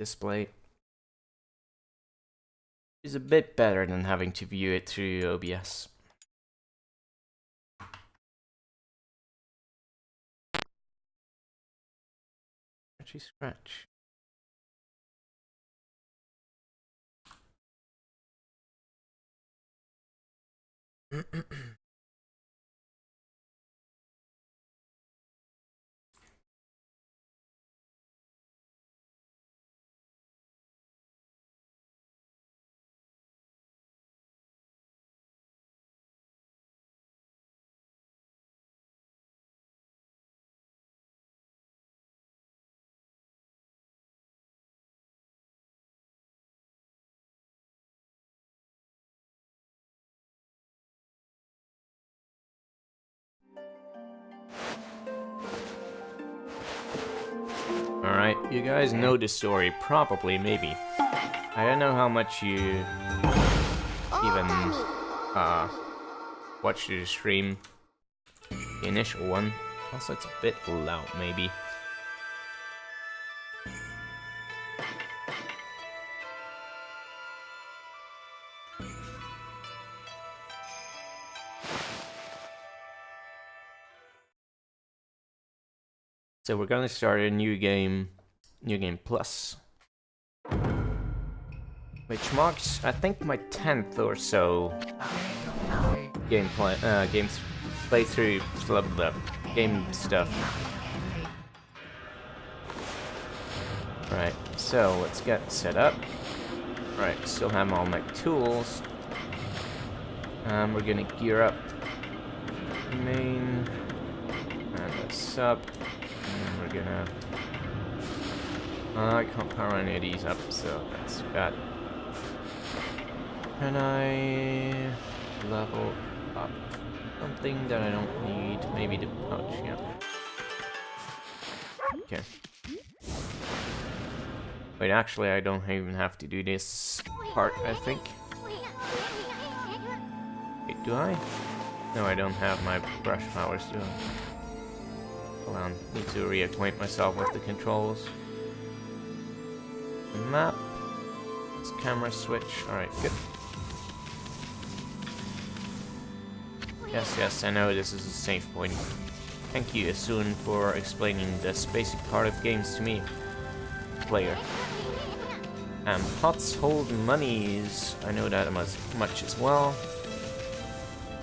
display is a bit better than having to view it through OBS. Scratchy scratch. Alright, you guys know the story, probably, maybe. I don't know how much you even watched the stream, the initial one. Also, it's a bit loud, maybe. So we're gonna start a new game plus, which marks, I think, my 10th or so games playthrough, blah, blah, blah, game stuff. Right, so let's get set up. Right, still have all my tools. We're gonna gear up main and the sub. And we're gonna... I can't power any of these up, so that's bad. Can I level up something that I don't need? Maybe the pouch, yeah. Okay. Wait, actually, I don't even have to do this part, I think. Wait, do I? No, I don't have my brush powers, do I? Hold on, need to reacquaint myself with the controls. The map. It's camera switch. Alright, good. Yes, I know this is a save point. Thank you, Asun, for explaining this basic part of games to me, player. And pots hold monies. I know that much as well.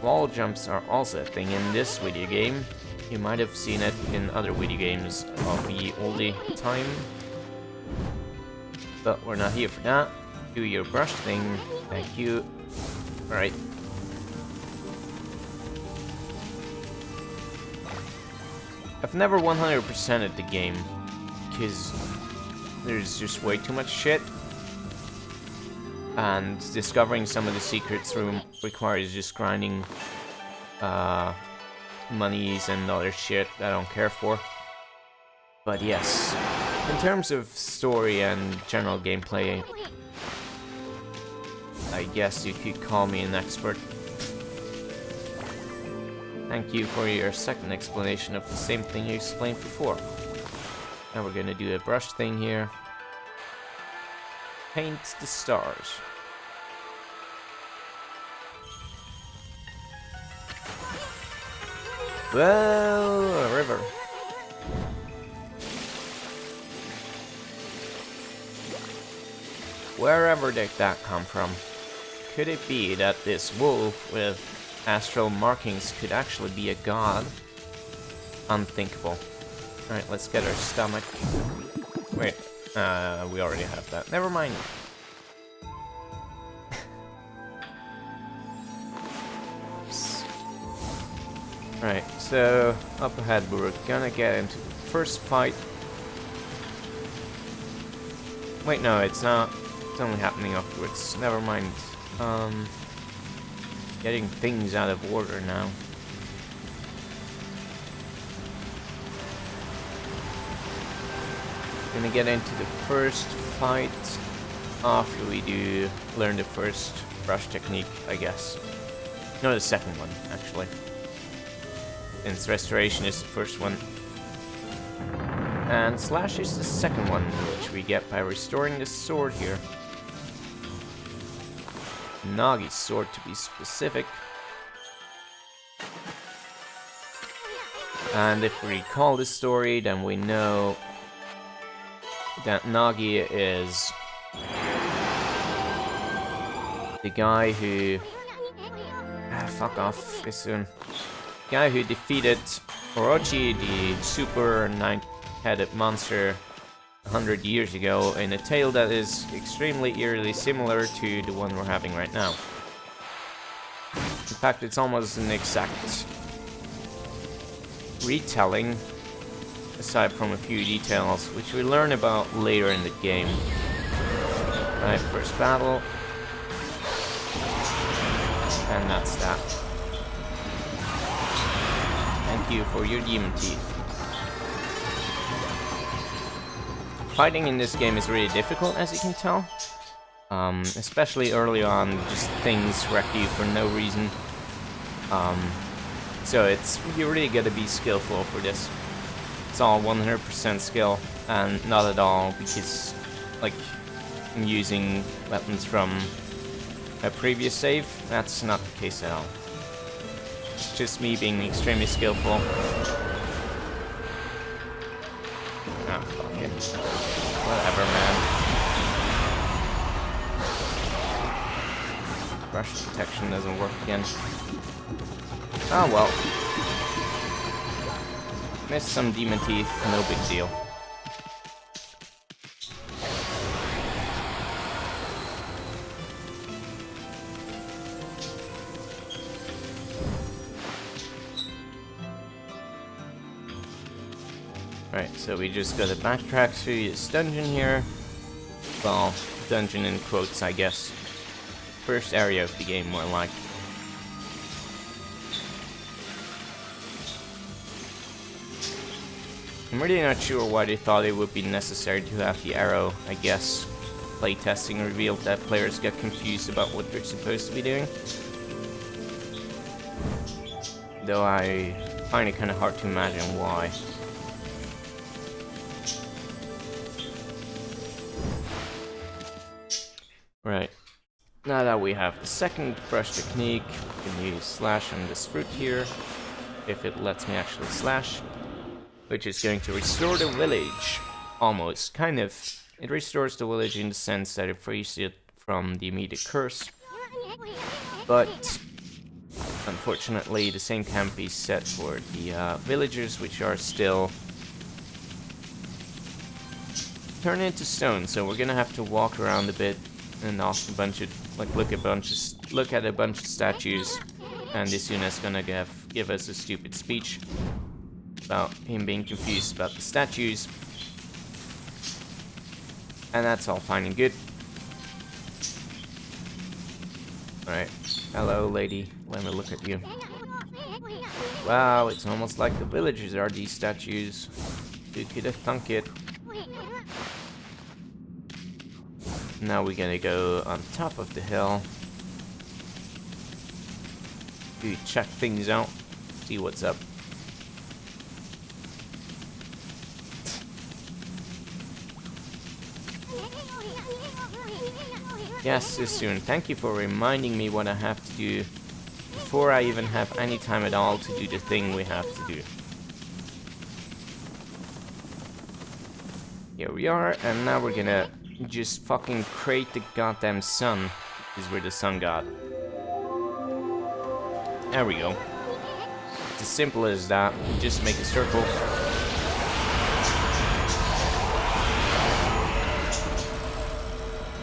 Wall jumps are also a thing in this video game. You might have seen it in other video games of the oldie time. But we're not here for that. Do your brush thing. Thank you. Alright. I've never 100%ed the game, because there's just way too much shit. And discovering some of the secrets requires just grinding monies and other shit I don't care for. But yes, in terms of story and general gameplay, I guess you could call me an expert. Thank you for your second explanation of the same thing you explained before. Now we're gonna do a brush thing here. Paint the stars. Well, a river. Wherever did that come from? Could it be that this wolf with astral markings could actually be a god? Unthinkable. Alright, let's get our stomach. Wait, we already have that. Never mind. Right, so up ahead we're gonna get into the first fight. Wait, no, it's not. It's only happening afterwards. Never mind. Getting things out of order now. Gonna get into the first fight after we do learn the first brush technique, I guess. No, the second one, actually. Since restoration is the first one. And slash is the second one, which we get by restoring the sword here. Nagi's sword, to be specific. And if we recall the story, then we know that Nagi is the guy who... fuck off, this soon. The guy who defeated Orochi, the super 9-headed monster, 100 years ago, in a tale that is extremely eerily similar to the one we're having right now. In fact, it's almost an exact retelling, aside from a few details, which we learn about later in the game. Right, first battle. And that's that. Thank you for your demon teeth. Fighting in this game is really difficult, as you can tell. Especially early on, just things wreck you for no reason. So you really gotta be skillful for this. It's all 100% skill, and not at all because, like, I'm using weapons from a previous save. That's not the case at all. It's just me being extremely skillful. Ah, fuck it. Whatever, man. Brush detection doesn't work again. Oh well. Missed some demon teeth, no big deal. Right, so we just gotta backtrack through this dungeon here. Well, dungeon in quotes, I guess. First area of the game, more like. I'm really not sure why they thought it would be necessary to have the arrow. I guess playtesting revealed that players get confused about what they're supposed to be doing. Though I find it kind of hard to imagine why. Right. Now that we have the second brush technique, we can use slash on this fruit here, if it lets me actually slash, which is going to restore the village, almost, kind of. It restores the village in the sense that it frees it from the immediate curse, but unfortunately the same can't be said for the villagers, which are still turned into stone, so we're gonna have to walk around a bit and ask a bunch of, like, look at a bunch of statues, and Isuna's gonna give us a stupid speech about him being confused about the statues, and that's all fine and good. Alright, hello lady, let me look at you. Wow, it's almost like the villagers are these statues. Who could have thunk it? Now we're gonna go on top of the hill to check things out, see what's up. Yes, Susun, thank you for reminding me what I have to do before I even have any time at all to do the thing we have to do. Here we are, and now we're gonna just fucking create the goddamn sun, because we're the sun god. There we go. It's as simple as that. Just make a circle.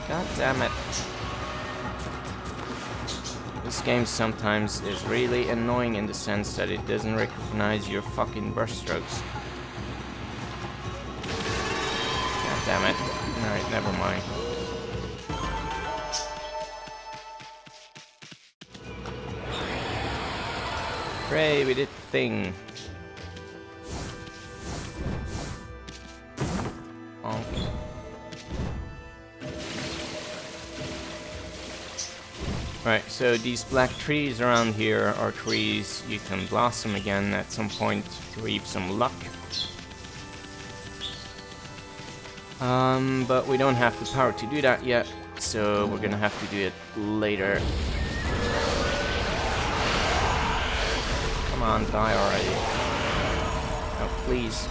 God damn it. This game sometimes is really annoying in the sense that it doesn't recognize your fucking brushstrokes. God damn it. Alright, never mind. Hooray, we did the thing. Oh. Right, so these black trees around here are trees you can blossom again at some point to reap some luck. But we don't have the power to do that yet, so we're gonna have to do it later. Come on, die already. Oh, please.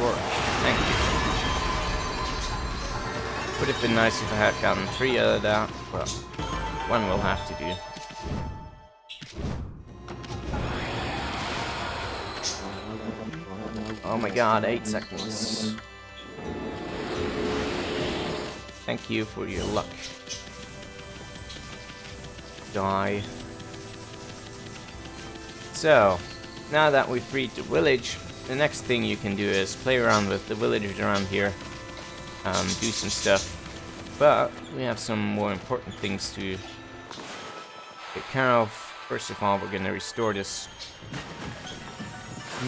Work. Thank you. Would have been nice if I had gotten 3 out of that, but one will have to do. Oh my god, 8 seconds. Thank you for your luck. Die. So, now that we've freed the village, the next thing you can do is play around with the villagers around here. Do some stuff. But we have some more important things to take care of. First of all, we're going to restore this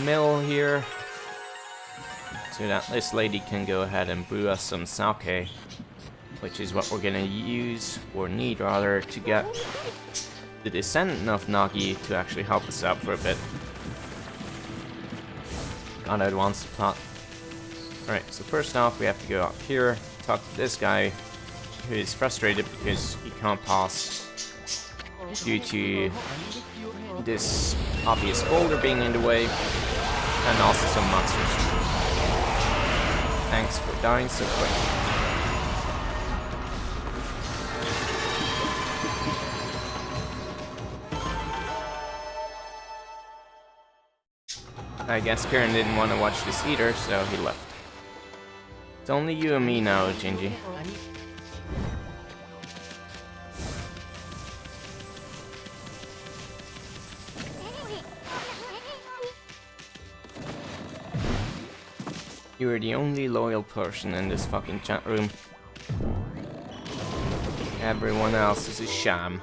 mill here, so that this lady can go ahead and brew us some sake, which is what we're going to use, or need rather, to get the descendant of Nagi to actually help us out for a bit. Gotta advance the plot. Alright, so first off we have to go up here, talk to this guy who is frustrated because he can't pass due to this obvious boulder being in the way, and also some monsters. Thanks for dying so quick. I guess Karen didn't want to watch this either, so he left. It's only you and me now, Gingy. You are the only loyal person in this fucking chat room. Everyone else is a sham.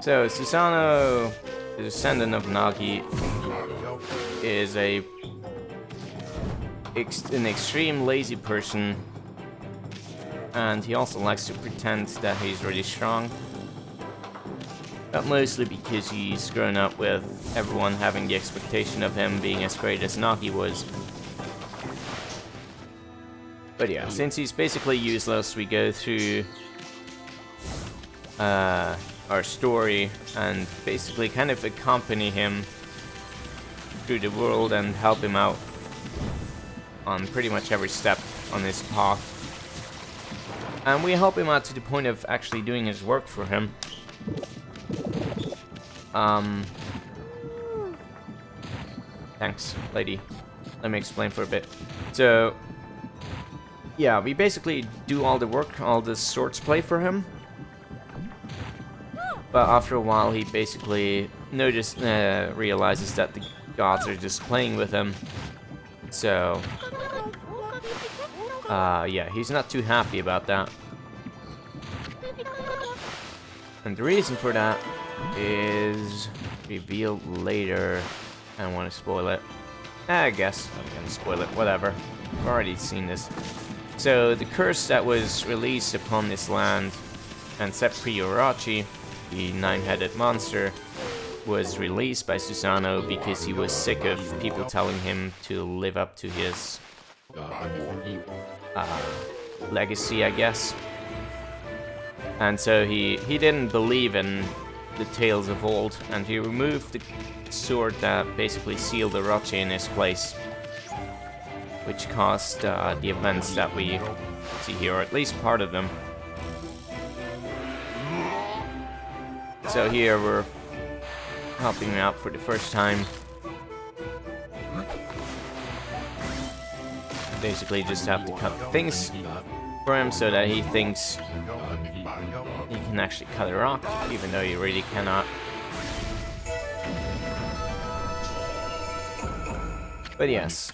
So, Susanoo, the descendant of Nagi, is an extreme lazy person, and he also likes to pretend that he's really strong. But mostly because he's grown up with everyone having the expectation of him being as great as Nagi was. But yeah, since he's basically useless, we go through our story and basically kind of accompany him through the world and help him out on pretty much every step on his path. And we help him out to the point of actually doing his work for him. Thanks, lady. Let me explain for a bit. So, yeah, we basically do all the work, all the swords play for him. But after a while, he basically realizes that the gods are just playing with him. So, yeah, he's not too happy about that. And the reason for that is revealed later. I don't want to spoil it. I guess I'm gonna spoil it, whatever. I've already seen this. So, the curse that was released upon this land and set free Orochi, the 9-headed monster, was released by Susanoo because he was sick of people telling him to live up to his legacy, I guess. And so he didn't believe in the tales of old, and he removed the sword that basically sealed Orochi in his place, which caused the events that we see here, or at least part of them. So here we're helping him out for the first time. Basically just have to cut things for him so that he thinks he can actually cut a rock, even though he really cannot. But yes.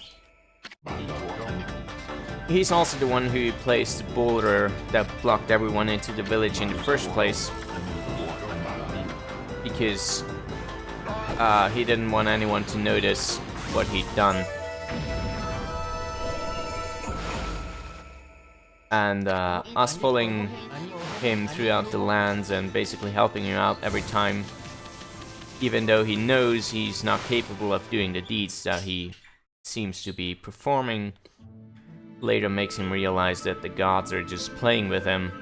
He's also the one who placed the boulder that blocked everyone into the village in the first place. Because he didn't want anyone to notice what he'd done. And us following him throughout the lands and basically helping him out every time even though he knows he's not capable of doing the deeds that he seems to be performing, later makes him realize that the gods are just playing with him,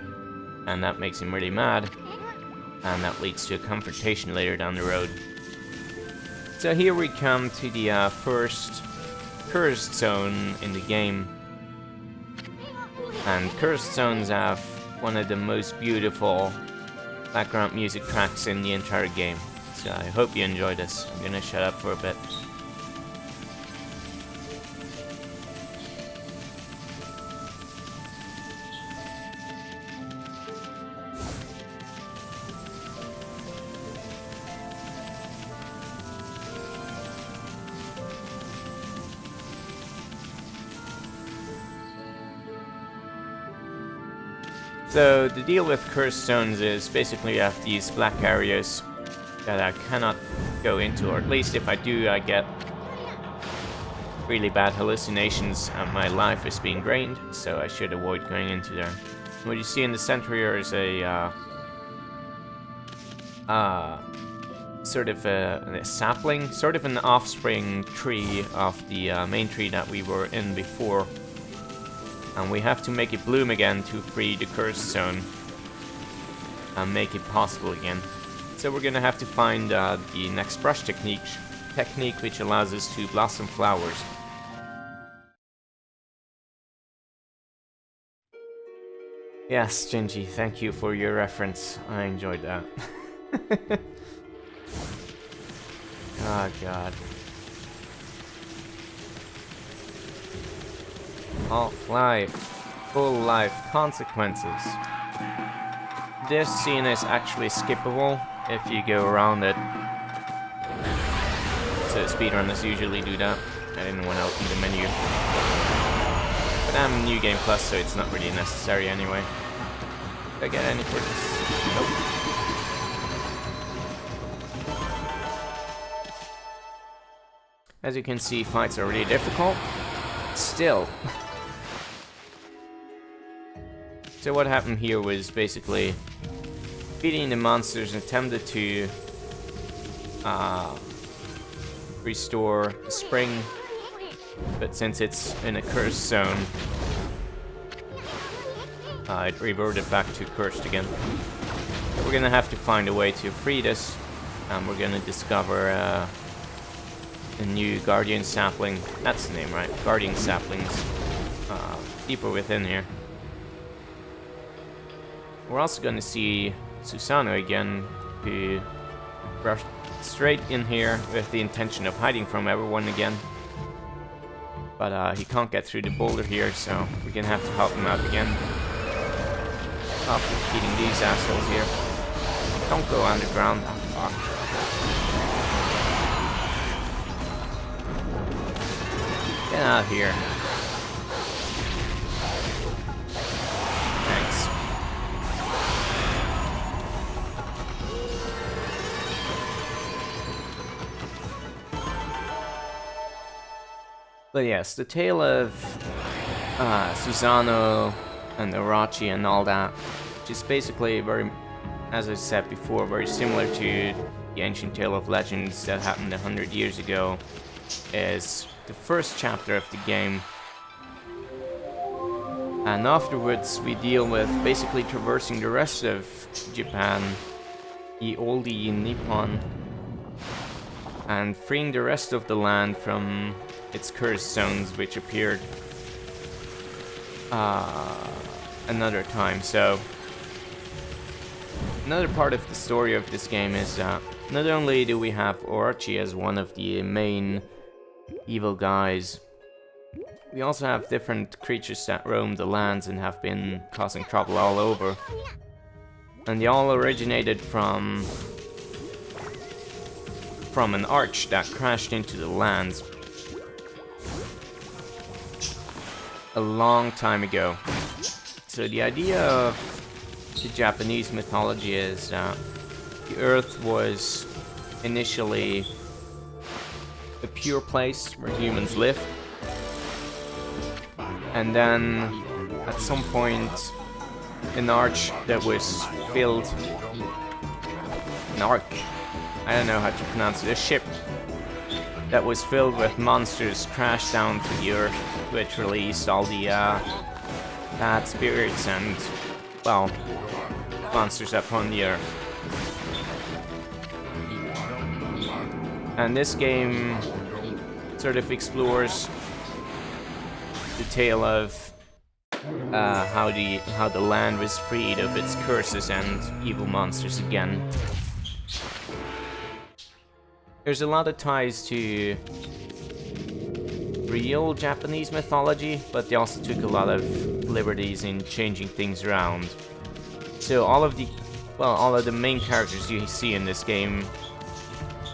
and that makes him really mad, and that leads to a confrontation later down the road. So here we come to the first cursed zone in the game, and cursed zones have one of the most beautiful background music tracks in the entire game. So I hope you enjoy this. I'm gonna shut up for a bit. So the deal with cursed zones is basically you have these black areas that I cannot go into, or at least if I do, I get really bad hallucinations and my life is being drained, so I should avoid going into there. What you see in the center here is a sort of a sapling, sort of an offspring tree of the main tree that we were in before. And we have to make it bloom again to free the cursed zone and make it possible again. So we're gonna have to find the next brush technique which allows us to blossom flowers. Yes, Gingy, thank you for your reference. I enjoyed that. Oh god. Half-life, full life, consequences. This scene is actually skippable if you go around it. So speedrunners usually do that. I didn't want to open the menu. But I'm New Game Plus, so it's not really necessary anyway. Did I get any for this? Nope. As you can see, fights are really difficult. Still. So what happened here was basically beating the monsters attempted to restore the spring, but since it's in a cursed zone, it reverted back to cursed again. We're gonna have to find a way to free this, and we're gonna discover a new guardian sapling. That's the name, right? Guardian saplings. Deeper within here. We're also going to see Susano again, who rushed straight in here with the intention of hiding from everyone again. But he can't get through the boulder here, so we're going to have to help him out again. After defeating these assholes here. Don't go underground. Oh, fuck. Get out of here. Thanks. But yes, the tale of Susano and Orochi and all that, which is basically very, as I said before, very similar to the ancient tale of legends that happened 100 years ago, is the first chapter of the game. And afterwards we deal with basically traversing the rest of Japan, the oldie Nippon, and freeing the rest of the land from its cursed zones which appeared another time. So another part of the story of this game is that not only do we have Orochi as one of the main evil guys, we also have different creatures that roam the lands and have been causing trouble all over. And they all originated from an arch that crashed into the lands a long time ago. So the idea of the Japanese mythology is that the Earth was initially a pure place where humans lived, and then at some point an arch that was filled, an ark I don't know how to pronounce it, a ship that was filled with monsters crashed down to the earth, which released all the bad spirits and, well, monsters upon the earth. And this game sort of explores the tale of how the land was freed of its curses and evil monsters again. There's a lot of ties to real Japanese mythology, but they also took a lot of liberties in changing things around. So all of the main characters you see in this game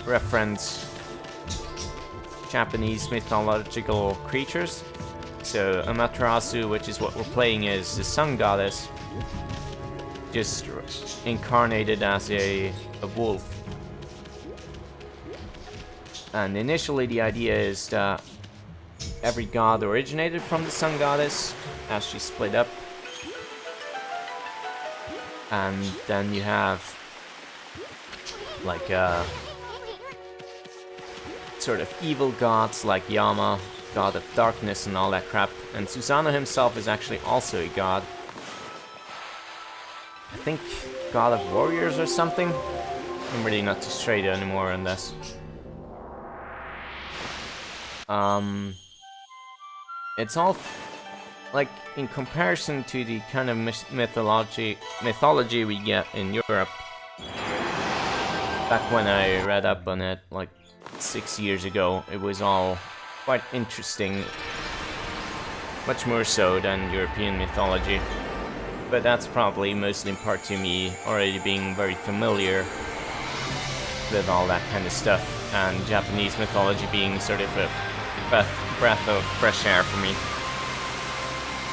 reference Japanese mythological creatures. So Amaterasu, which is what we're playing, is the sun goddess, just incarnated as a wolf. And initially the idea is that every god originated from the sun goddess as she split up. And then you have like sort of evil gods like Yama, god of darkness and all that crap. And Susanoo himself is actually also a god. I think god of warriors or something. I'm really not too straight anymore on this. It's all like in comparison to the kind of mythology we get in Europe. Back when I read up on it, like 6 years ago, it was all quite interesting, much more so than European mythology. But that's probably mostly in part to me already being very familiar with all that kind of stuff, and Japanese mythology being sort of a breath of fresh air for me,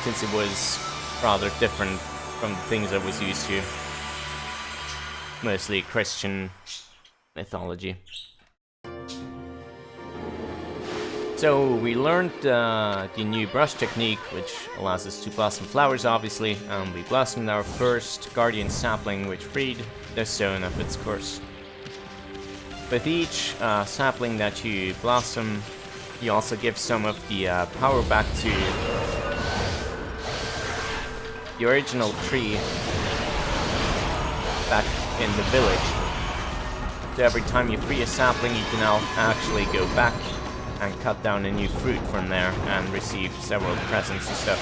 since it was rather different from the things I was used to, mostly Christian mythology. So we learned the new brush technique, which allows us to blossom flowers, obviously, and we blossomed our first guardian sapling, which freed the zone of its curse. With each sapling that you blossom, you also give some of the power back to the original tree back in the village. So every time you free a sapling, you can now actually go back and cut down a new fruit from there and receive several presents and stuff.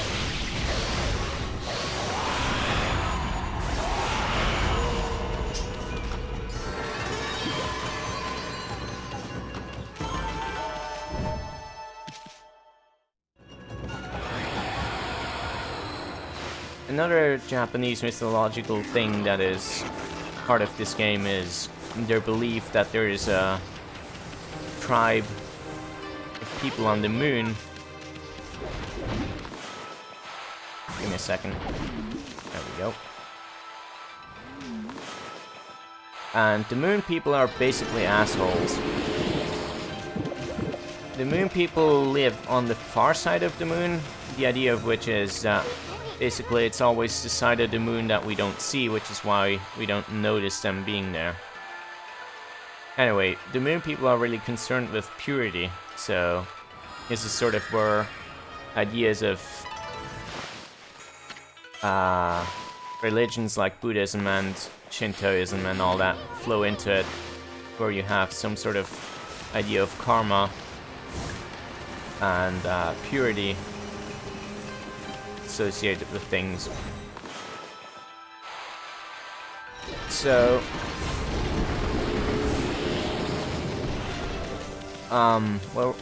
Another Japanese mythological thing that is part of this game is their belief that there is a tribe of people on the moon. Give me a second. There we go. And the moon people are basically assholes. The moon people live on the far side of the moon, the idea of which is that basically it's always the side of the moon that we don't see, which is why we don't notice them being there. Anyway, the moon people are really concerned with purity, so this is sort of where ideas of religions like Buddhism and Shintoism and all that flow into it, where you have some sort of idea of karma and purity associated with things. So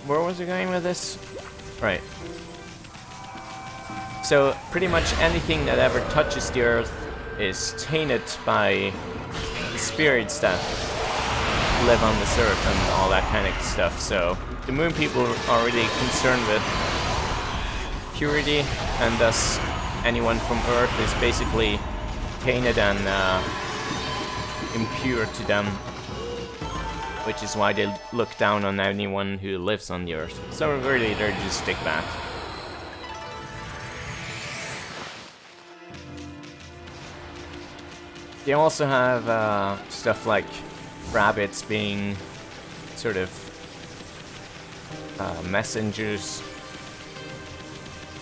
where was I going with this? Right. So pretty much anything that ever touches the earth is tainted by the spirits that live on this earth and all that kind of stuff. So the moon people are really concerned with purity, and thus anyone from earth is basically tainted and impure to them, which is why they look down on anyone who lives on the earth. So really they're just stick back. They also have stuff like rabbits being sort of messengers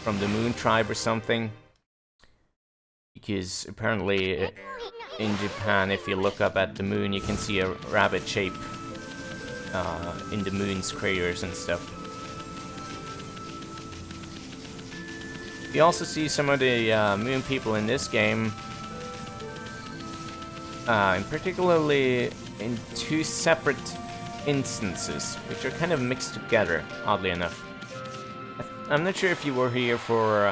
from the Moon Tribe or something. Because apparently in Japan, if you look up at the moon, you can see a rabbit shape in the moon's craters and stuff. You also see some of the moon people in this game, and particularly in two separate instances, which are kind of mixed together, oddly enough. I'm not sure if you were here for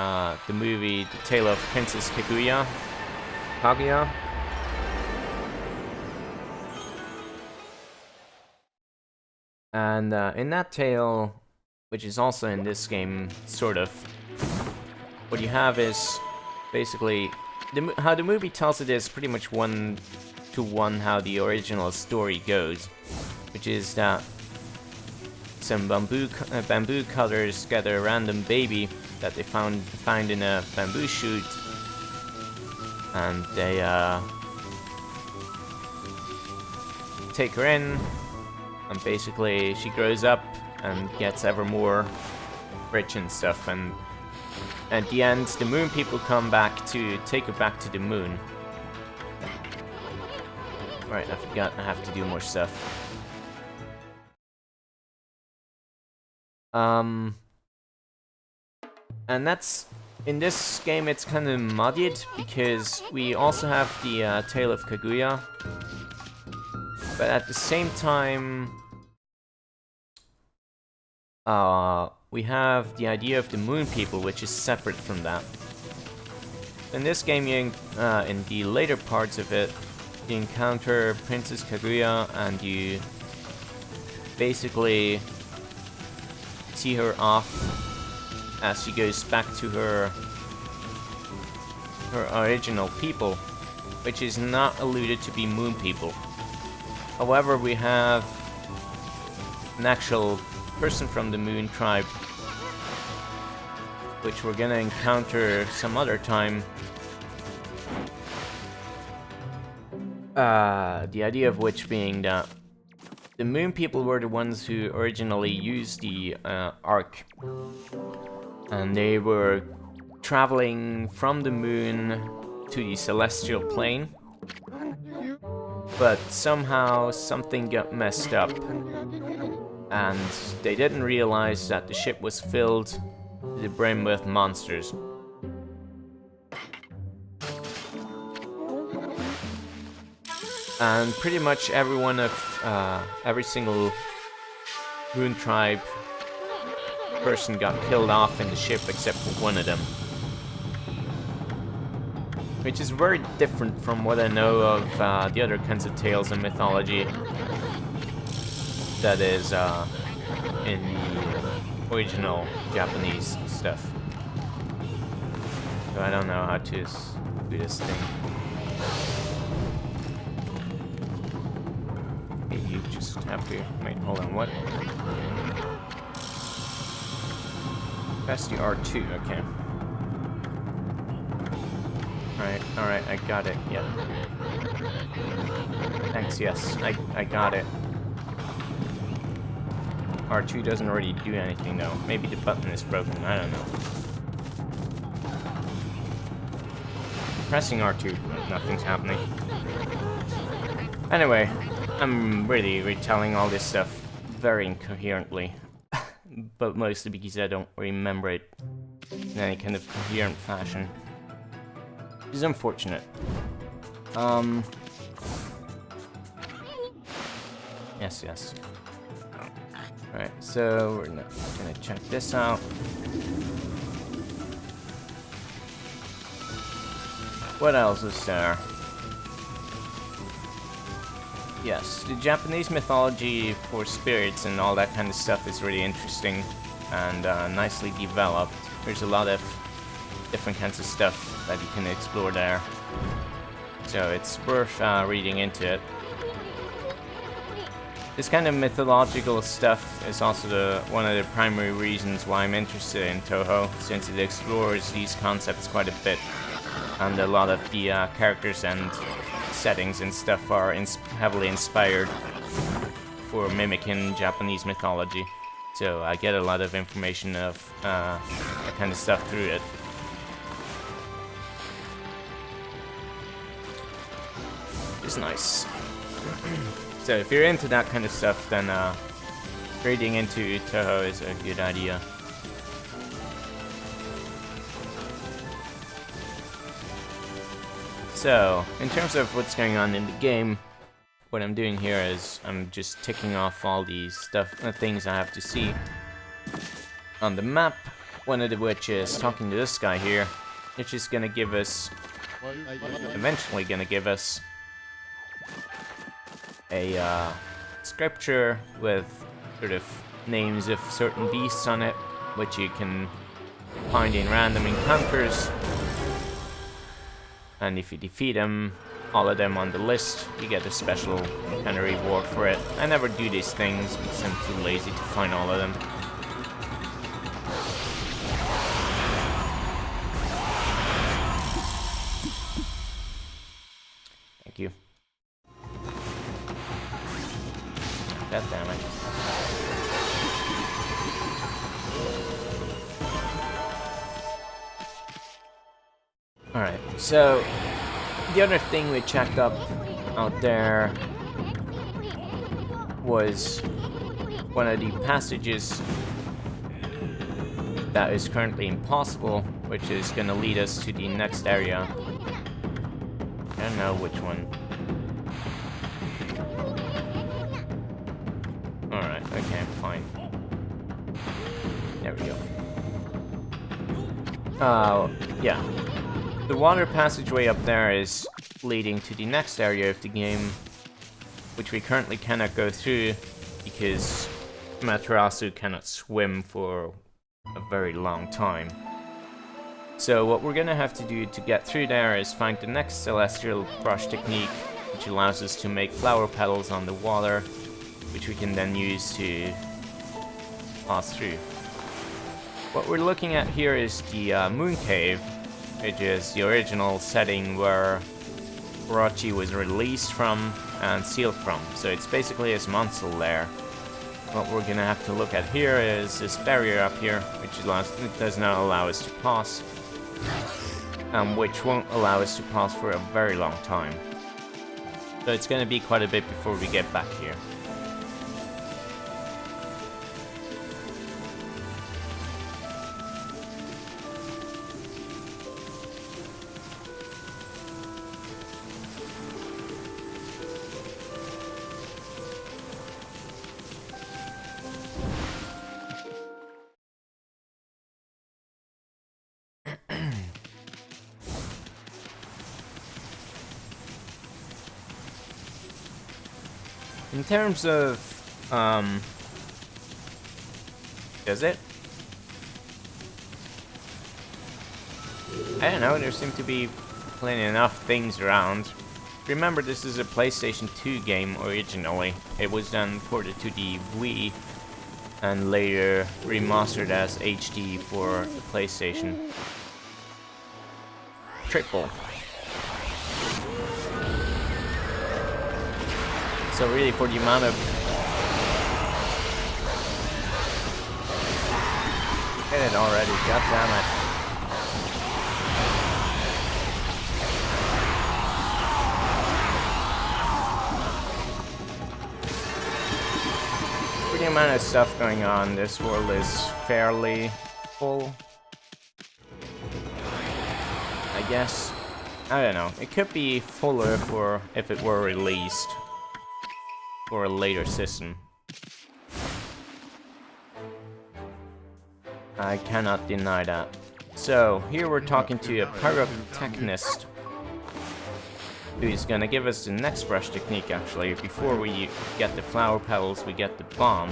the movie The Tale of Princess Kaguya. And in that tale, which is also in this game, sort of, what you have is basically how the movie tells it is pretty much one-to-one how the original story goes, which is that some bamboo cutters get a random baby that they find in a bamboo shoot, and they take her in, and basically she grows up and gets ever more rich and stuff, and at the end the moon people come back to take her back to the moon. Right, I forgot I have to do more stuff. And that's, in this game it's kind of muddied, because we also have the Tale of Kaguya, but at the same time, we have the idea of the moon people, which is separate from that. In this game, in the later parts of it, you encounter Princess Kaguya, and you basically see her off as she goes back to her original people, which is not alluded to be moon people. However, we have an actual person from the Moon Tribe, which we're gonna encounter some other time. The idea of which being that the moon people were the ones who originally used the Ark, and they were traveling from the moon to the celestial plane, but somehow something got messed up, and they didn't realize that the ship was filled to the brim with monsters. And pretty much every single Moon Tribe person got killed off in the ship except for one of them. Which is very different from what I know of the other kinds of tales and mythology that is in the original Japanese stuff. So I don't know how to do this thing. You just have to... Wait, hold on, what? Press the R2, okay. Alright, I got it, yeah. Thanks, yes, I got it. R2 doesn't really do anything, though. Maybe the button is broken, I don't know. Pressing R2, nothing's happening. Anyway, I'm really retelling all this stuff very incoherently, but mostly because I don't remember it in any kind of coherent fashion. Which is unfortunate. Yes. Alright, so we're gonna check this out. What else is there? Yes, the Japanese mythology for spirits and all that kind of stuff is really interesting and nicely developed. There's a lot of different kinds of stuff that you can explore there, so it's worth reading into it. This kind of mythological stuff is also one of the primary reasons why I'm interested in Toho, since it explores these concepts quite a bit, and a lot of the characters and settings and stuff are heavily inspired for mimicking Japanese mythology. So I get a lot of information of that kind of stuff through it. It's nice. So if you're into that kind of stuff, then trading into Toho is a good idea. So, in terms of what's going on in the game, what I'm doing here is I'm just ticking off all these things I have to see on the map. One of which is talking to this guy here, which is gonna give us, eventually gonna give us a scripture with sort of names of certain beasts on it, which you can find in random encounters. And if you defeat them, all of them on the list, you get a special kind of reward for it. I never do these things because I'm too lazy to find all of them. Thank you. God damn it. Alright, so the other thing we checked up out there was one of the passages that is currently impossible, which is gonna lead us to the next area. I don't know which one. Alright, okay, fine. There we go. Yeah. The water passageway up there is leading to the next area of the game, which we currently cannot go through because Materasu cannot swim for a very long time. So what we're gonna have to do to get through there is find the next celestial brush technique, which allows us to make flower petals on the water, which we can then use to pass through. What we're looking at here is the Moon Cave, which is the original setting where Orochi was released from and sealed from. So it's basically his Munsell lair. What we're gonna have to look at here is this barrier up here, which does not allow us to pass, which won't allow us to pass for a very long time. So it's gonna be quite a bit before we get back here. In terms of, does it? I don't know, there seem to be plenty enough things around. Remember, this is a PlayStation 2 game originally. It was then ported to the Wii and later remastered as HD for the PlayStation. Triple. So really, for the amount of... Hit it already, god damn it. For the amount of stuff going on, this world is fairly full. I guess. I don't know. It could be fuller for if it were released for a later system. I cannot deny that. So, here we're talking to a pyrotechnist who's gonna give us the next brush technique, actually. Before we get the flower petals, we get the bomb.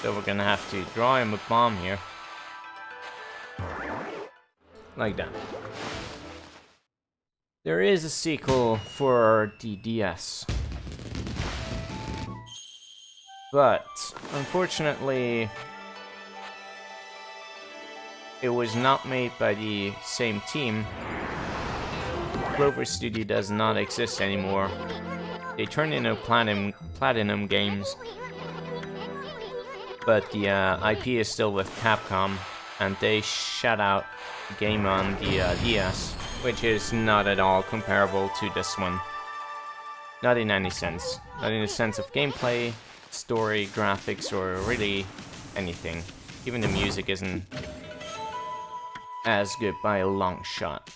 So we're gonna have to draw him a bomb here. Like that. There is a sequel for the DS. But, unfortunately, it was not made by the same team. Clover Studio does not exist anymore. They turned into Platinum Games, but the IP is still with Capcom, and they shut out the game on the DS, which is not at all comparable to this one. Not in any sense. Not in the sense of gameplay, story, graphics, or really anything. Even the music isn't as good by a long shot.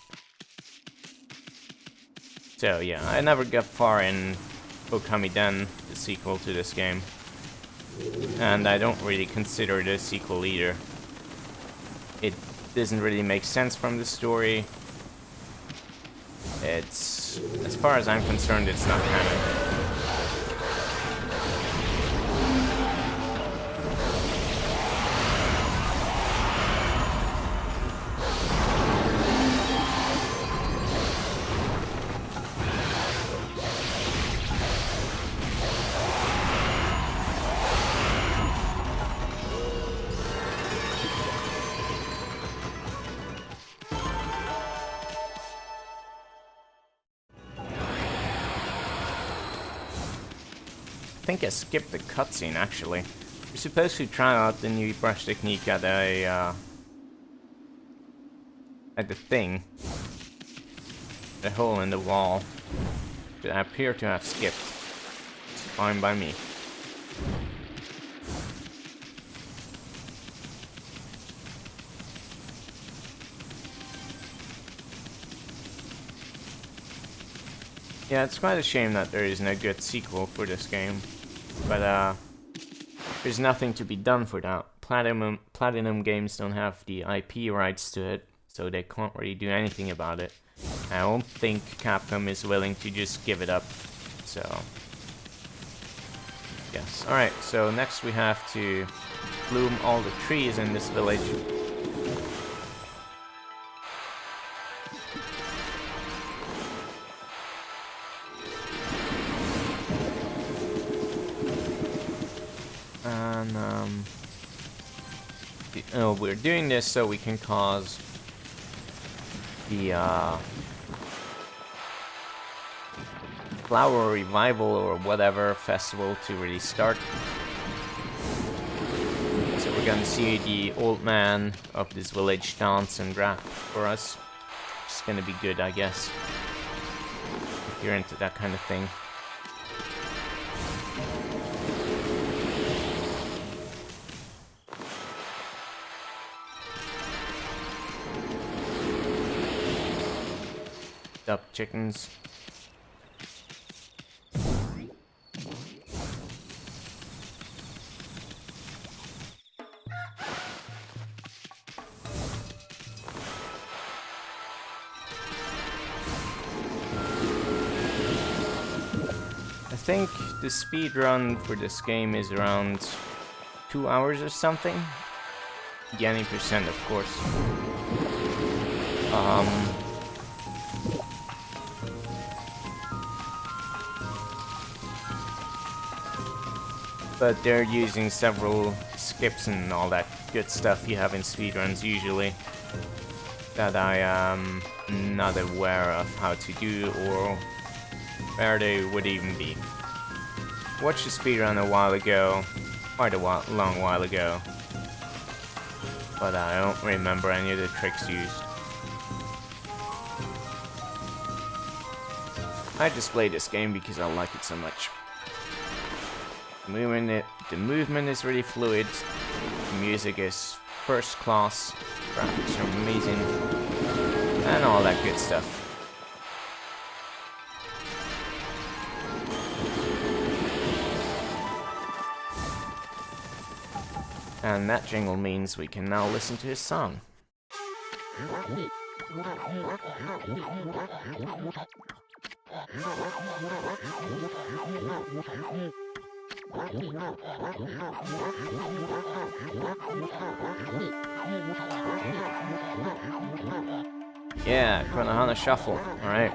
So yeah, I never got far in Okami Den, the sequel to this game. And I don't really consider it a sequel either. It doesn't really make sense from the story. It's, as far as I'm concerned, it's not canon. I think I skipped the cutscene, actually. You're supposed to try out the new brush technique at the thing. The hole in the wall. That I appear to have skipped. It's fine by me. Yeah, it's quite a shame that there isn't a good sequel for this game. But, there's nothing to be done for that. Platinum Games don't have the IP rights to it, so they can't really do anything about it. I don't think Capcom is willing to just give it up, so... Yes, alright, so next we have to bloom all the trees in this village. And, we're doing this so we can cause the, Flower Revival or whatever festival to really start. So we're gonna see the old man of this village dance and rap for us. It's gonna be good, I guess, if you're into that kind of thing. Up chickens. I think the speed run for this game is around 2 hours or something. The 90%, of course. But they're using several skips and all that good stuff you have in speedruns usually that I am not aware of how to do or where they would even be. Watched a speedrun a while ago, quite a long while ago, but I don't remember any of the tricks used. I just play this game because I like it so much. The movement is really fluid, the music is first class, graphics are amazing, and all that good stuff. And that jingle means we can now listen to his song. Yeah, Konohana Shuffle, alright.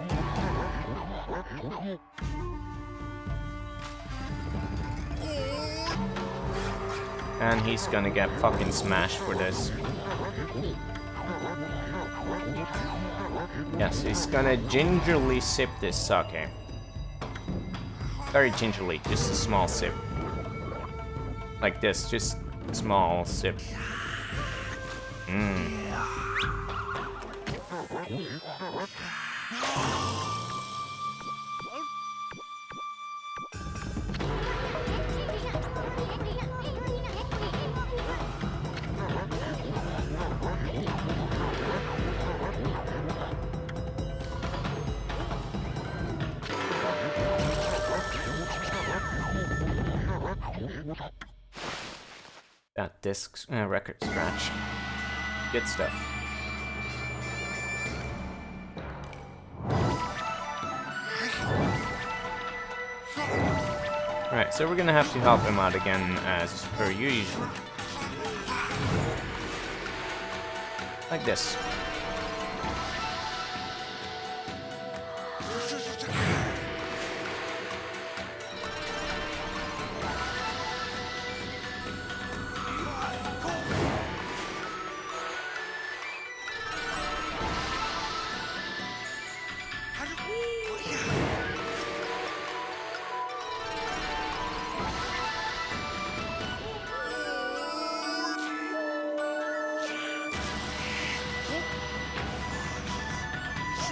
And he's gonna get fucking smashed for this. Yes, he's gonna gingerly sip this sake. Very gingerly, just a small sip. Like this, just a small sip. Mmm. That disc record scratch. Good stuff. Right, so we're gonna have to help him out again as per usual. Like this.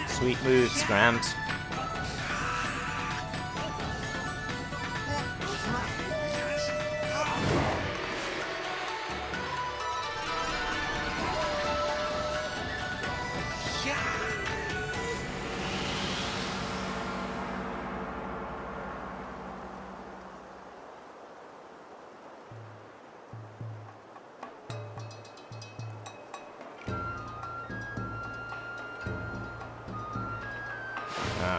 Sweet move, Scrammed.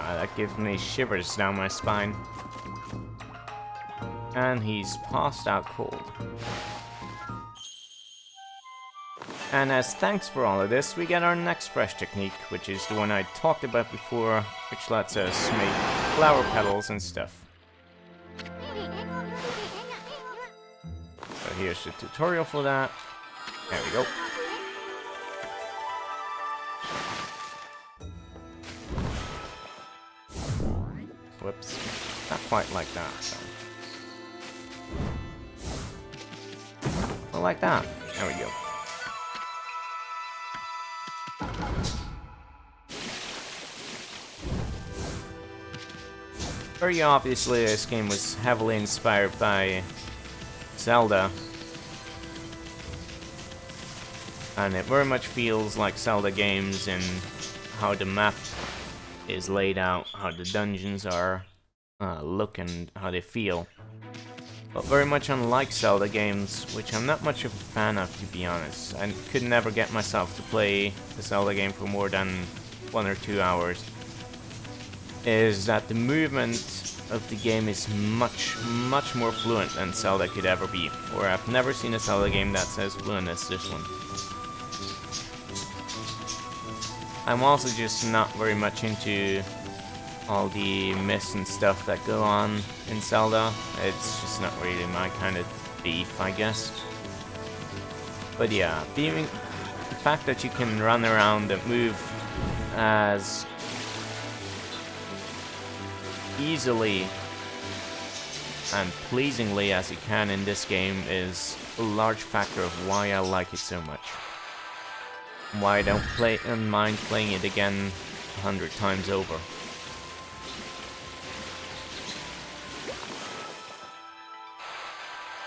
That gives me shivers down my spine. And he's passed out cold. And as thanks for all of this, we get our next brush technique, which is the one I talked about before, which lets us make flower petals and stuff. So here's the tutorial for that. There we go. Whoops. Not quite like that, so. Well, like that. There we go. Very obviously, this game was heavily inspired by Zelda. And it very much feels like Zelda games in how the map is laid out, how the dungeons are look and how they feel. But very much unlike Zelda games, which I'm not much of a fan of, to be honest. I could never get myself to play a Zelda game for more than 1 or 2 hours. Is that the movement of the game is much more fluent than Zelda could ever be. Or I've never seen a Zelda game that's as fluent as this one. I'm also just not very much into all the myths and stuff that go on in Zelda. It's just not really my kind of beef, I guess. But yeah, the fact that you can run around and move as easily and pleasingly as you can in this game is a large factor of why I like it so much. Why I don't mind playing it again 100 times over.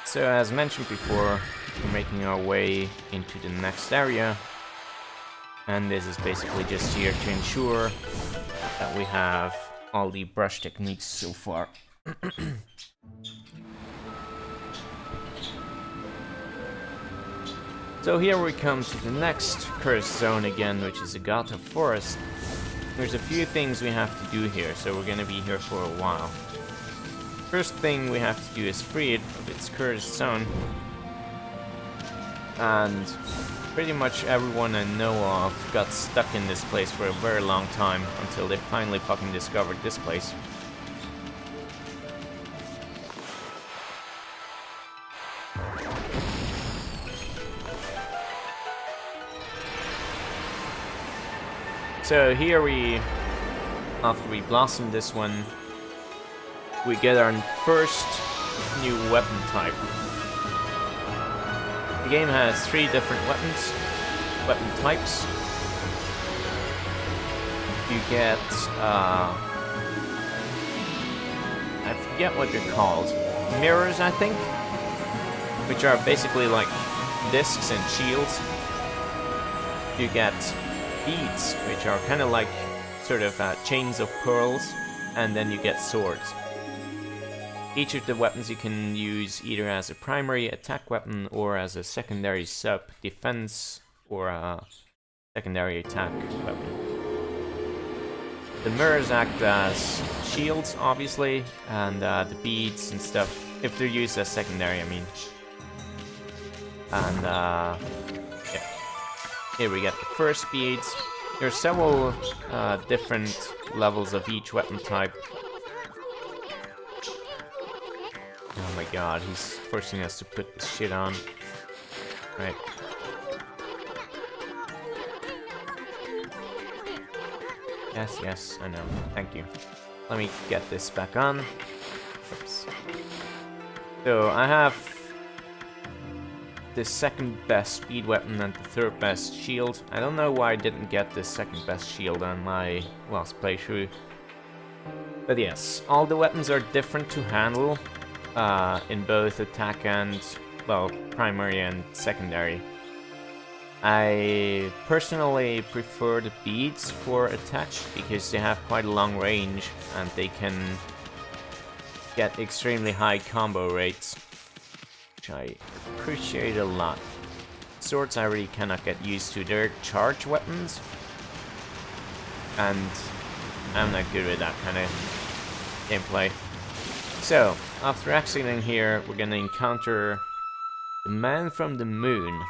So as mentioned before, we're making our way into the next area, and this is basically just here to ensure that we have all the brush techniques so far. So here we come to the next cursed zone again, which is Agata Forest. There's a few things we have to do here, so we're gonna be here for a while. First thing we have to do is free it of its cursed zone. And pretty much everyone I know of got stuck in this place for a very long time until they finally fucking discovered this place. So here we, after we blossom this one, we get our first new weapon type. The game has 3 different weapon types. You get, I forget what they're called. Mirrors, I think? Which are basically like discs and shields. You get beads, which are kind of like sort of chains of pearls. And then you get swords. Each of the weapons you can use either as a primary attack weapon or as a secondary sub-defense or a secondary attack weapon. The mirrors act as shields, obviously, and the beads and stuff, if they're used as secondary, I mean. And, yeah. Here we get the first beads. There are several different levels of each weapon type. Oh my god, he's forcing us to put this shit on. Right. Yes, I know. Thank you. Let me get this back on. Oops. So, I have the second best speed weapon and the third best shield. I don't know why I didn't get the second best shield on my last playthrough. But yes, all the weapons are different to handle in both attack and, well, primary and secondary. I personally prefer the beads for attack because they have quite a long range and they can get extremely high combo rates, which I appreciate a lot. Swords I really cannot get used to. They're charge weapons and I'm not good with that kind of gameplay. So, after exiting here, we're gonna encounter the man from the moon,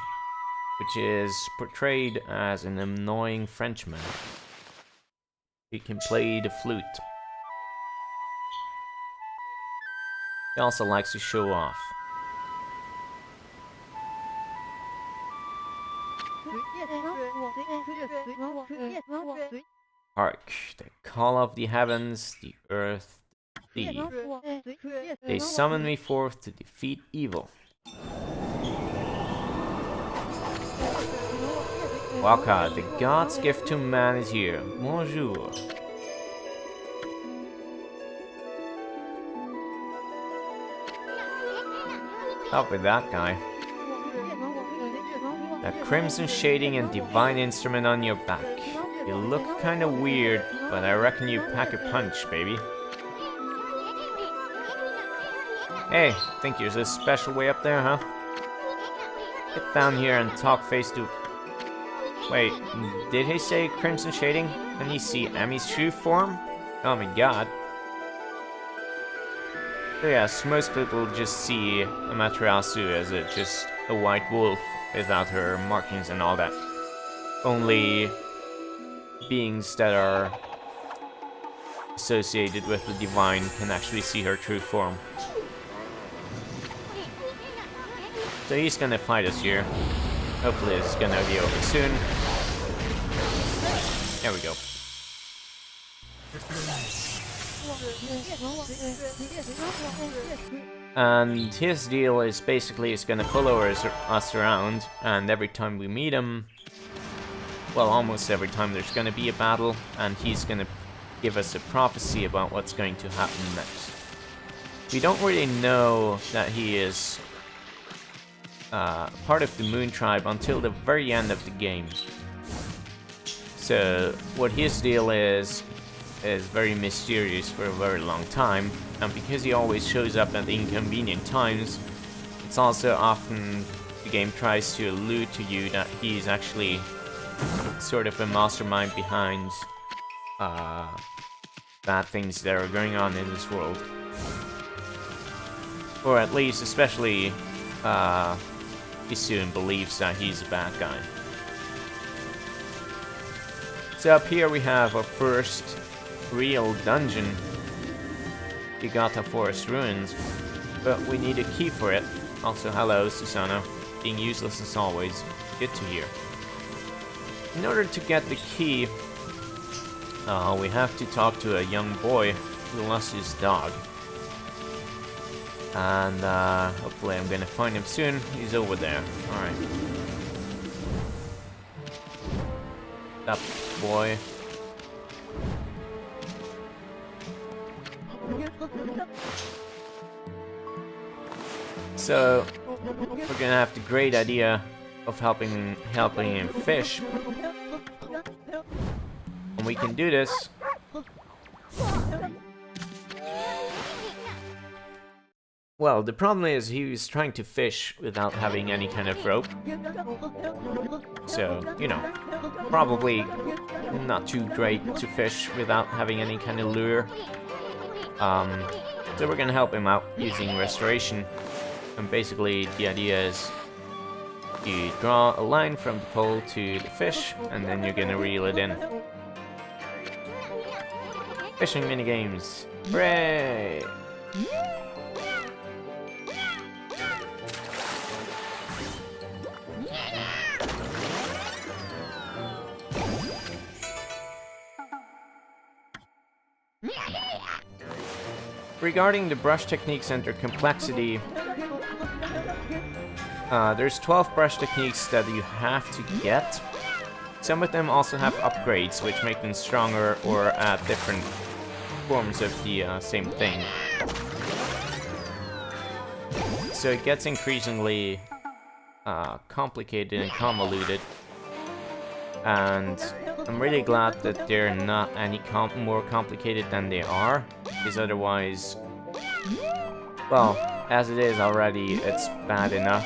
which is portrayed as an annoying Frenchman. He can play the flute. He also likes to show off. Hark, the call of the heavens, the earth, the sea. They summon me forth to defeat evil. Waka, the god's gift to man is here. Bonjour. Up with that guy. That crimson shading and divine instrument on your back. You look kinda weird, but I reckon you pack a punch, baby. Hey, think there's a special way up there, huh? Get down here and talk face to... Wait, did he say crimson shading? Can you see Ami's true form? Oh my god. So yes, most people just see Amaterasu as just a white wolf without her markings and all that. Only beings that are associated with the divine can actually see her true form. So he's gonna fight us here. Hopefully it's gonna be over soon. There we go. And his deal is basically he's gonna follow us around, and every time we meet him, well, almost every time there's gonna be a battle, and he's gonna give us a prophecy about what's going to happen next. We don't really know that he is part of the Moon Tribe until the very end of the game. So what his deal is very mysterious for a very long time, and because he always shows up at inconvenient times, it's also often the game tries to allude to you that he's actually sort of a mastermind behind bad things that are going on in this world. Or at least, especially, Isun believes that he's a bad guy. So up here we have our first real dungeon, the Agata Forest ruins, but we need a key for it. Also, hello, Susanna. Being useless as always. Good to hear. In order to get the key, We have to talk to a young boy who lost his dog. And hopefully I'm gonna find him soon. He's over there. Alright. Up, boy. So we're gonna have the great idea of helping him fish. And we can do this. Well, the problem is he was trying to fish without having any kind of rope. So, you know, probably not too great to fish without having any kind of lure. So we're gonna help him out using restoration. And basically the idea is you draw a line from the pole to the fish, and then you're gonna reel it in. Fishing minigames! Hooray! Regarding the brush techniques and their complexity, there's 12 brush techniques that you have to get. Some of them also have upgrades, which make them stronger or add different forms of the same thing. So it gets increasingly complicated and convoluted. And I'm really glad that they're not any more complicated than they are, because otherwise, well, as it is already, it's bad enough.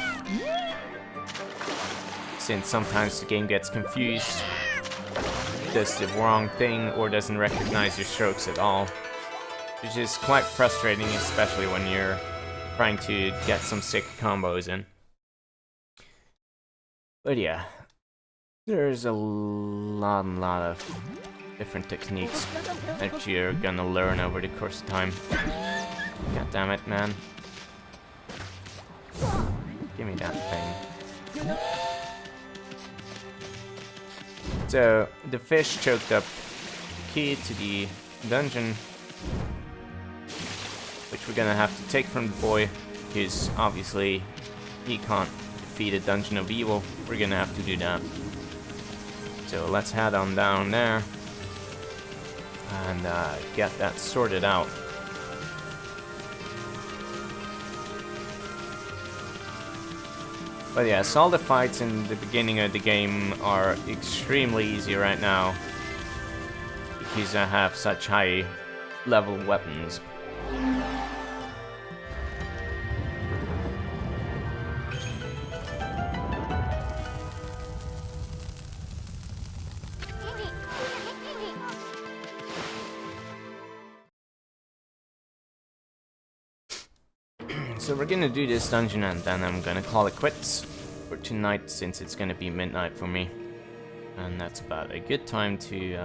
Since sometimes the game gets confused, does the wrong thing, or doesn't recognize your strokes at all. Which is quite frustrating, especially when you're trying to get some sick combos in. But yeah, there's a lot of different techniques that you're gonna learn over the course of time. God damn it, man. Give me that thing. So, the fish choked up the key to the dungeon, which we're gonna have to take from the boy, because obviously he can't defeat a dungeon of evil. We're gonna have to do that. So let's head on down there and get that sorted out. But yes, all the fights in the beginning of the game are extremely easy right now, because I have such high level weapons. So we're gonna do this dungeon and then I'm gonna call it quits for tonight, since it's gonna be midnight for me. And that's about a good time to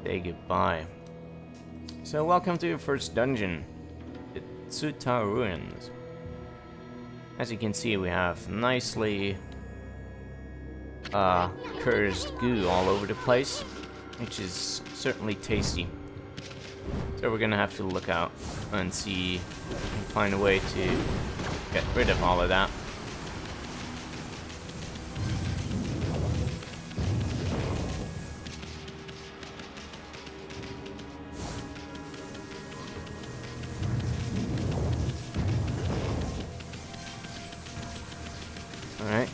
say goodbye. So welcome to your first dungeon, the Tsuta Ruins. As you can see, we have nicely cursed goo all over the place, which is certainly tasty. So we're gonna have to look out and see if we can find a way to get rid of all of that. Alright.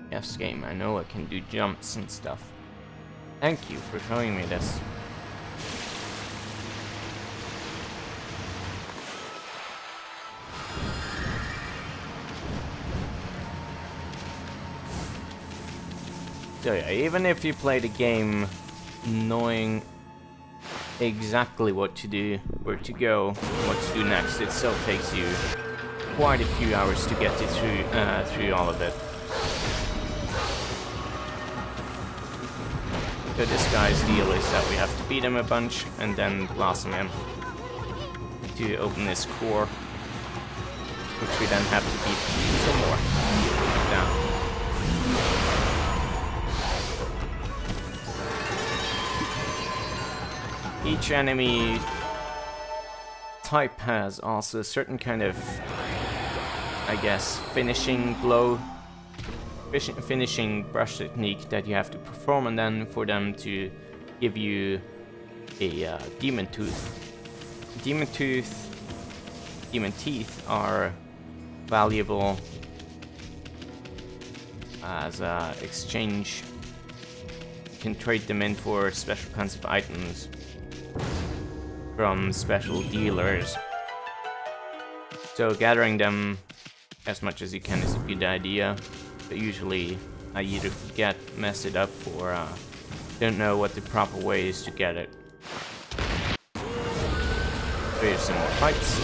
Yes, game, I know I can do jumps and stuff. Thank you for showing me this. So yeah, even if you play the game knowing exactly what to do, where to go, what to do next, it still takes you quite a few hours to get it through all of it. So this guy's deal is that we have to beat him a bunch and then blossom him to open his core. which we then have to beat some more. Down. Each enemy type has also a certain kind of, I guess, finishing blow, finishing brush technique that you have to perform, and then for them to give you a demon tooth. Demon teeth are valuable as exchange. You can trade them in for special kinds of items from special dealers. So gathering them as much as you can is a good idea, but usually I either forget, mess it up, or don't know what the proper way is to get it. Here's some more fights.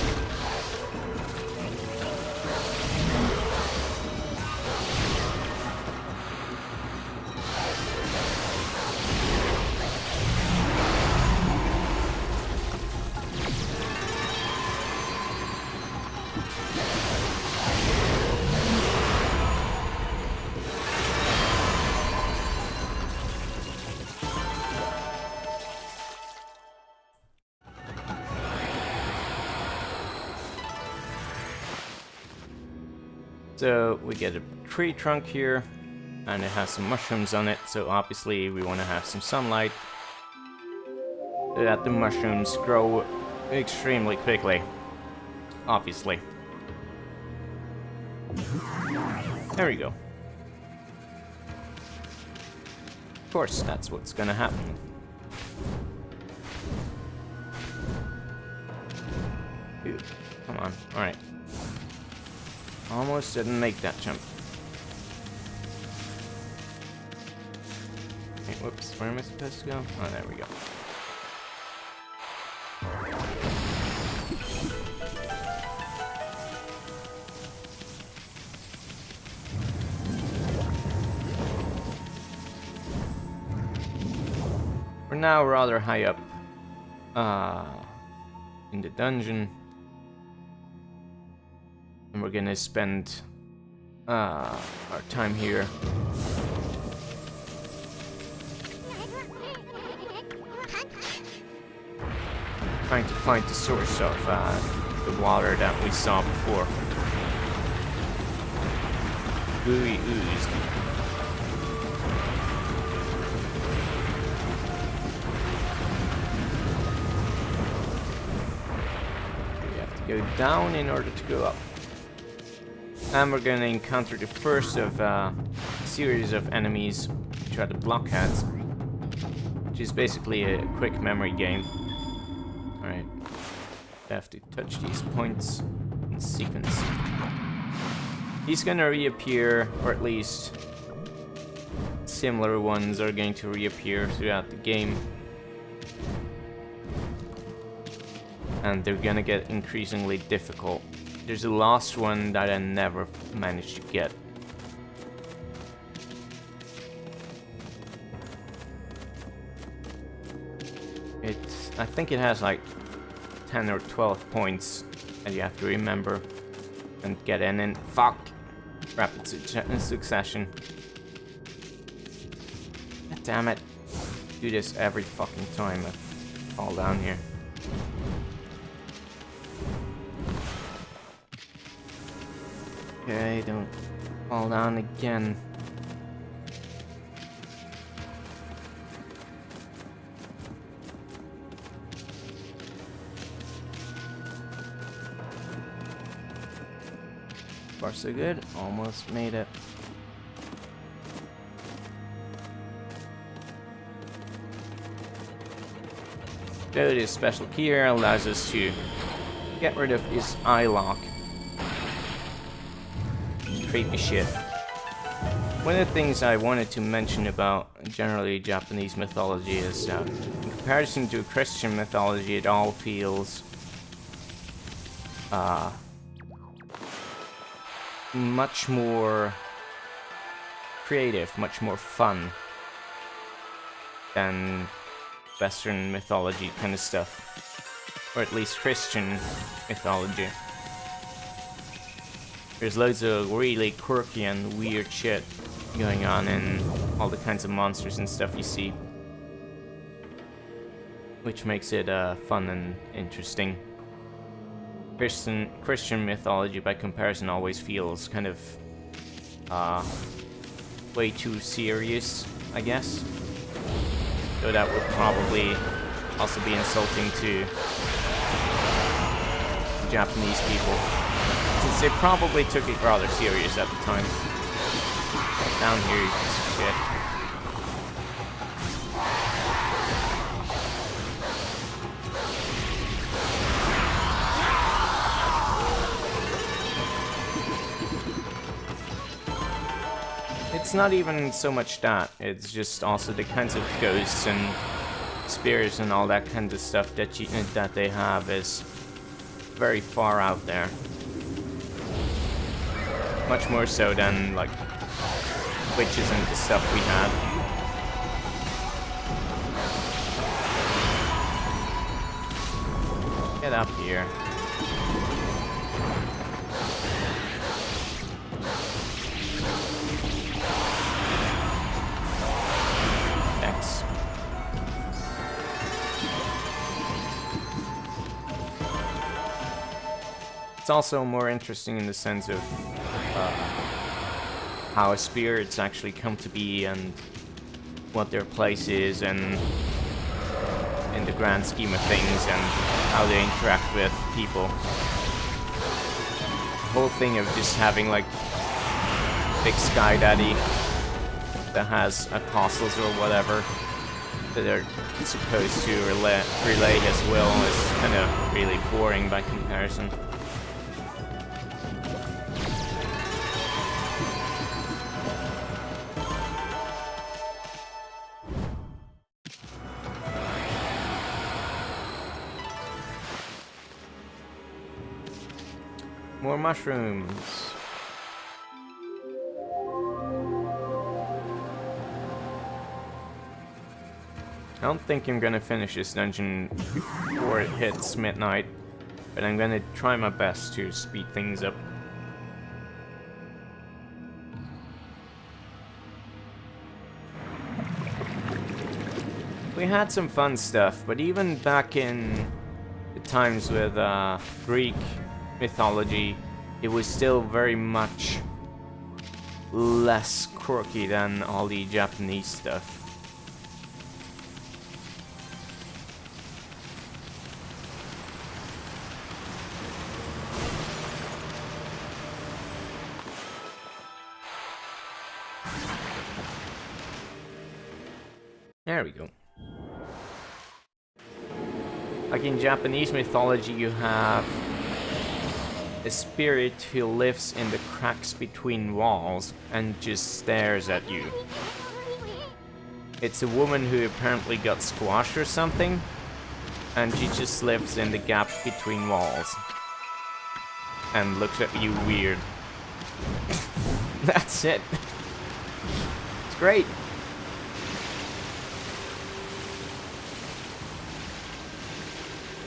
So we get a tree trunk here, and it has some mushrooms on it, so obviously we want to have some sunlight so that the mushrooms grow extremely quickly, obviously. There we go. Of course, that's what's gonna happen. Ooh, come on, alright. Almost didn't make that jump. Okay, whoops, where am I supposed to go? Oh, there we go. We're now rather high up in the dungeon. And we're gonna spend our time here trying to find the source of the water that we saw before. Gooey oozed. We have to go down in order to go up. And we're gonna encounter the first of a series of enemies, which are the blockheads, which is basically a quick memory game. Alright, I have to touch these points in sequence. He's gonna reappear, or at least similar ones are going to reappear throughout the game. And they're gonna get increasingly difficult. There's a last one that I never managed to get. I think it has like 10 or 12 points that you have to remember and get in fuck! Rapid succession. God damn it. Do this every fucking time I fall down here. Okay, don't fall down again. Far so good, almost made it. So this special key here allows us to get rid of his eye lock. Creepy shit. One of the things I wanted to mention about generally Japanese mythology is in comparison to Christian mythology, it all feels much more creative, much more fun than Western mythology kind of stuff, or at least Christian mythology. There's loads of really quirky and weird shit going on in all the kinds of monsters and stuff you see, which makes it fun and interesting. Christian mythology, by comparison, always feels kind of way too serious, I guess. So that would probably also be insulting to Japanese people, since they probably took it rather serious at the time. Down here, you piece of shit. It's not even so much that, it's just also the kinds of ghosts and spirits and all that kind of stuff that they have is very far out there. Much more so than, like, witches and the stuff we had. Get up here. Thanks. It's also more interesting in the sense of how spirits actually come to be and what their place is and in the grand scheme of things and how they interact with people. The whole thing of just having like big sky daddy that has apostles or whatever that are supposed to relay his will is kind of really boring by comparison. More mushrooms. I don't think I'm gonna finish this dungeon before it hits midnight, but I'm gonna try my best to speed things up. We had some fun stuff, but even back in the times with Greek mythology, it was still very much less quirky than all the Japanese stuff. There we go. Like in Japanese mythology, you have a spirit who lives in the cracks between walls and just stares at you. It's a woman who apparently got squashed or something, and she just lives in the gap between walls and looks at you weird. That's it. It's great.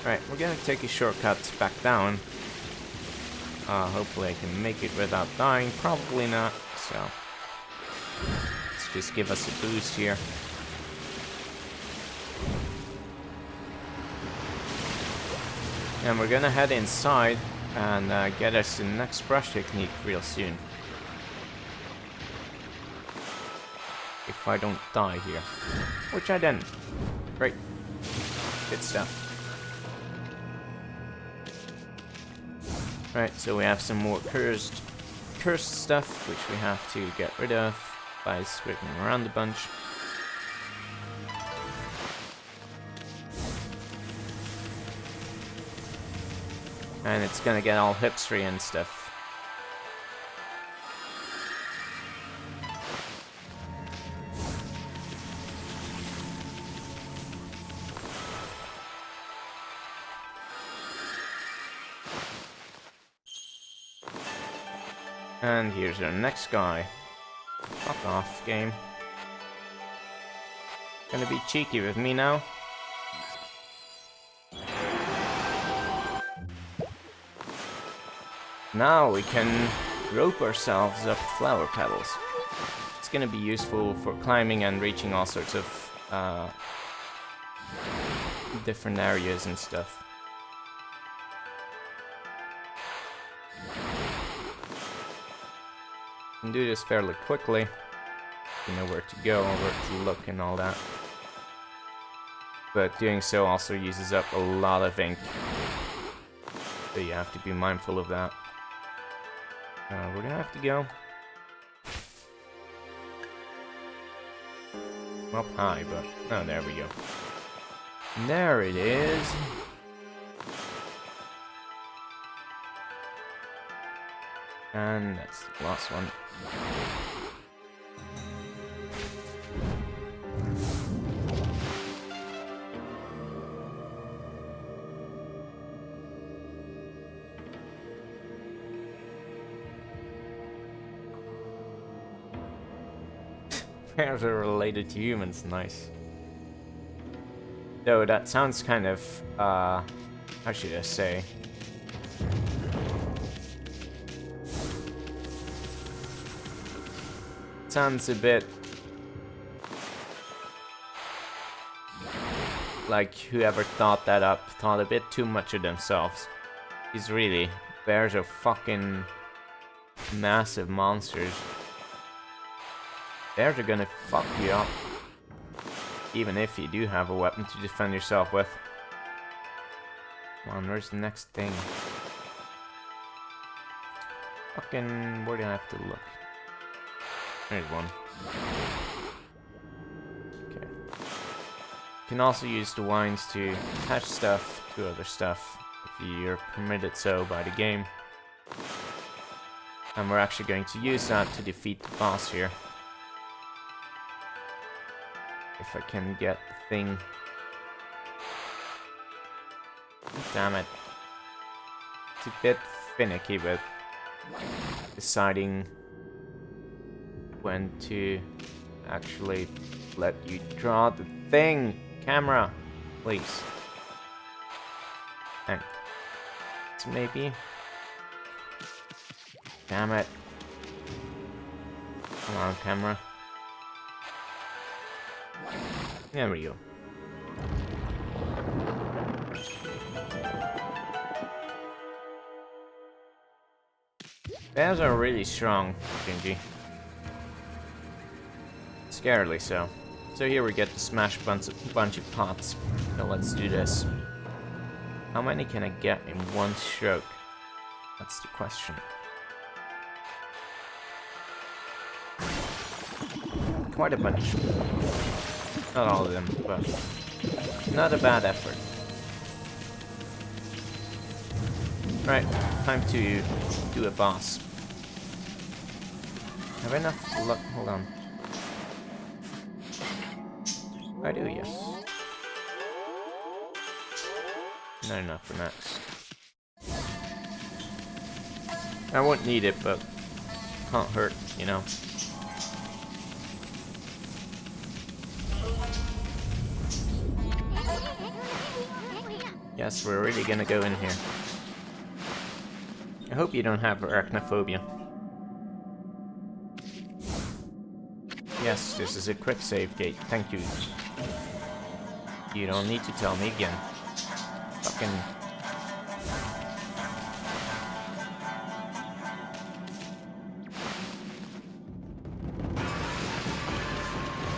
Right, we're gonna take a shortcut back down. Hopefully I can make it without dying. Probably not, so let's just give us a boost here. And we're gonna head inside and get us the next brush technique real soon. If I don't die here. Which I didn't. Great. Good stuff. Right, so we have some more cursed stuff, which we have to get rid of by swimming around a bunch. And it's gonna get all hipstery and stuff. And here's our next guy. Fuck off, game. Gonna be cheeky with me now. Now we can rope ourselves up flower petals. It's gonna be useful for climbing and reaching all sorts of different areas and stuff. You can do this fairly quickly. You know where to go, where to look and all that. But doing so also uses up a lot of ink. So you have to be mindful of that. Where do I have to go? Up high, but... oh, there we go. There it is. And that's the last one. Bears are related to humans, nice. Though that sounds kind of, how should I say? Sounds a bit like whoever thought that up thought a bit too much of themselves. Because really, bears are fucking massive monsters. Bears are gonna fuck you up. Even if you do have a weapon to defend yourself with. Come on, where's the next thing? Fucking, where do I have to look? There's one. Okay. You can also use the wines to attach stuff to other stuff, if you're permitted so by the game. And we're actually going to use that to defeat the boss here. If I can get the thing. Damn it. It's a bit finicky, but deciding when to actually let you draw the thing. Camera, please. And maybe. Damn it. Come on, camera. There we go. Bears are really strong, Shinji. Scarily so. So here we get to smash a bunch of pots. So let's do this. How many can I get in one stroke? That's the question. Quite a bunch. Not all of them, but not a bad effort. Right, time to do a boss. Have I enough luck? Hold on. I do, yes. Not enough for next. I won't need it, but can't hurt, you know. Yes, we're really gonna go in here. I hope you don't have arachnophobia. Yes, this is a quick save gate. Thank you. You don't need to tell me again. Fucking...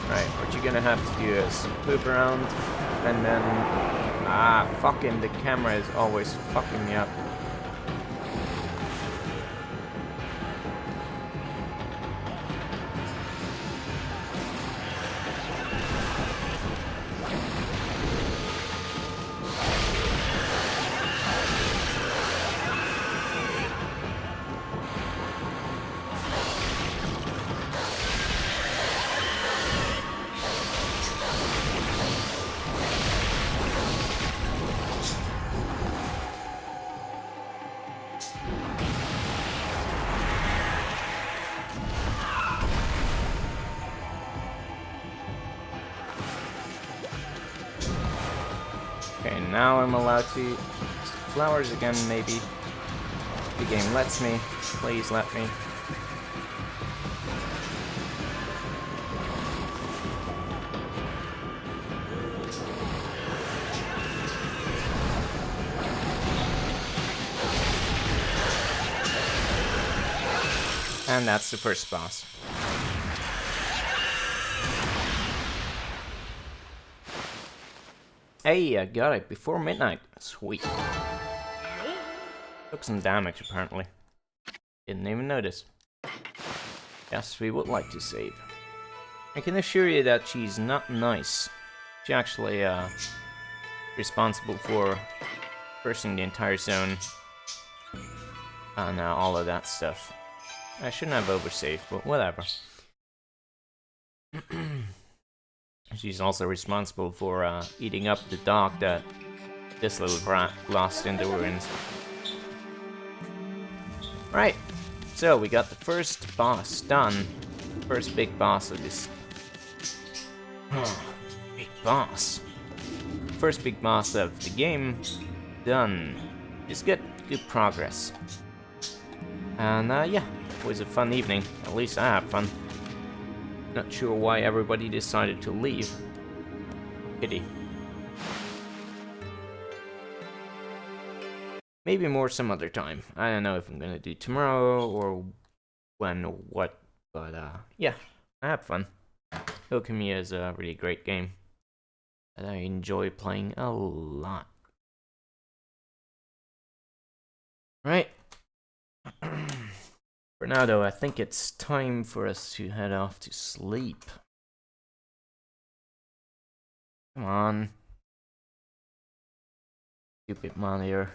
Right, what you're gonna have to do is poop around, and then... Ah, fucking the camera is always fucking me up. Okay, now I'm allowed to flowers again, maybe. the game lets me. Please let me. And that's the first boss. Hey, I got it before midnight. Sweet. Took some damage, apparently. Didn't even notice. Yes, we would like to save. I can assure you that she's not nice. She's actually, responsible for cursing the entire zone. And all of that stuff. I shouldn't have oversaved, but whatever. She's also responsible for eating up the dog that this little brat lost in the ruins. Right, so we got the first boss done. First big boss of this. Big boss. First big boss of the game done. It's good progress. And yeah, it was a fun evening. At least I had fun. Not sure why everybody decided to leave. Pity. Maybe more some other time. I don't know if I'm gonna do tomorrow or when or what, but yeah, I had fun. Okami is a really great game that I enjoy playing a lot. Right. For now, though, I think it's time for us to head off to sleep. Come on. Stupid monitor.